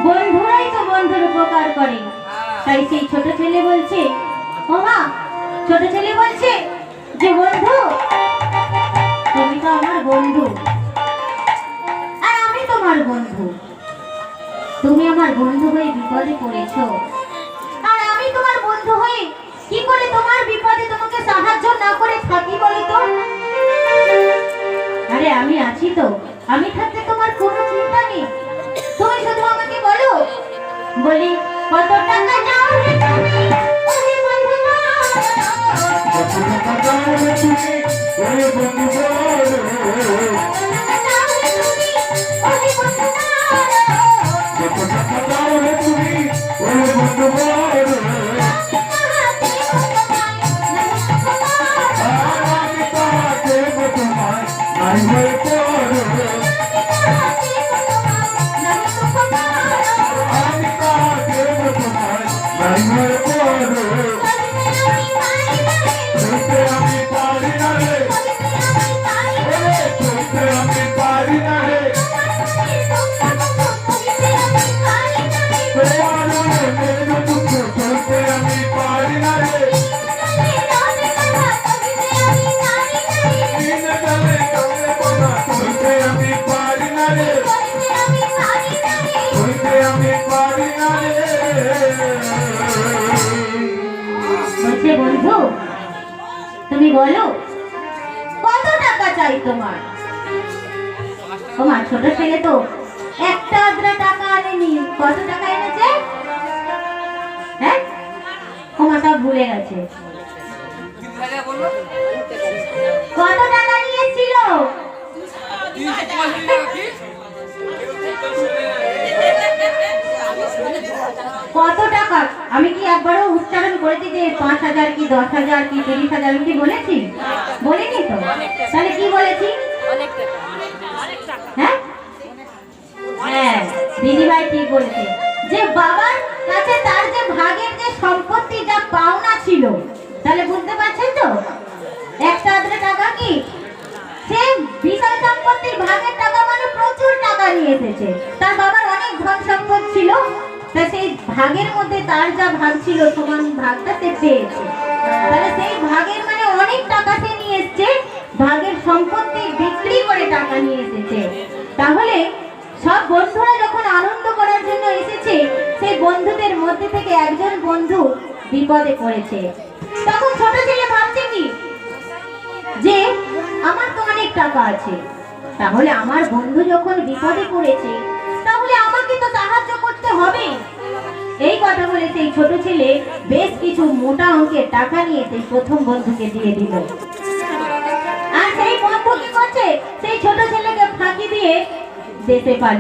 বন্ধুরাই তো বন্ধুর উপকার করে। তাই সেই ছোট ছেলে বলছে, ও মা, ছোট ছেলে বলছে যে বন্ধু, তুমি তো আমার বন্ধু আর আমি তোমার বন্ধু। তুমি আমার বন্ধু হয়ে বিপদে পড়েছো, আর আমি তোমার বন্ধু হয়ে কি করে তোমার বিপদে তোমাকে সাহায্য না করে থাকি বলো তো? আরে আমি আছি তো, আমি থাকতে তোমার কোনো চিন্তা নেই। তুমি শুধু আমাকে বলো, বলি কত টাকা দাও রে তুমি, ওরে বন্ধু কত টাকা দাও রে তুমি, ওরে বন্ধু কত টাকা দাও রে তুমি, ওরে বন্ধু বন্ধু, তুমি বলো কত টাকা চাই তোমার? তোমার ছোট ছেলে তো একটা আদ্রা টাকা আনেনি, কত টাকা এনেছে? হ্যাঁ, তোমার সব ভুলে গেছে। কত টাকা নিয়েছিল? কত টাকা? আমি কি একবারও উচ্চারণ করেছি যে 5,000 কি 10,000 কি 30,000 কি বলেছি? বলিনি তো। তাহলে কি বলেছি? হ্যাঁ হ্যাঁ, দিদিভাই ঠিক বলেছে যে বাবার কাছে তার যে ভাগের যে সম্পত্তি, যা পাওনা ছিল, তাহলে বুঝতে পারছেন তো একটা আধটা টাকা কি সে বিশাল সম্পত্তির ভাগের টাকা, মানে প্রচুর টাকা নিয়ে এসেছে। তার বাবার অনেক ধন সম্পদ ছিল, তা সেই ভাগের মধ্যে তার যা ভাগ ছিল সমান ভাগটা সে পেয়েছে। তাহলে সেই ভাগের মানে অনেক টাকা সে নিয়ে এসেছে, ভাগের সম্পত্তি বিক্রি করে টাকা নিয়ে এসেছে। তাহলে সব বন্ধুরা যখন আনন্দ করার জন্য এসেছে, সেই বন্ধুদের মধ্যে থেকে একজন বন্ধু বিপদে পড়েছে। তখন ছোট ছেলে ভাবছে কি যে আমার তো অনেক টাকা আছে, তাহলে আমার বন্ধু যখন বিপদে পড়েছে তাহলে আমাকে তো সাহায্য করতে হবে। এই কথা বলে সেই ছোট ছেলে বেশ কিছু মোটা অঙ্কের টাকা নিয়ে সেই প্রথম বন্ধুকে দিয়ে দিল। আর সেই বন্ধু কি করছে, সেই ছোট ছেলেকে ফাঁকি দিয়ে দেশে পালিয়ে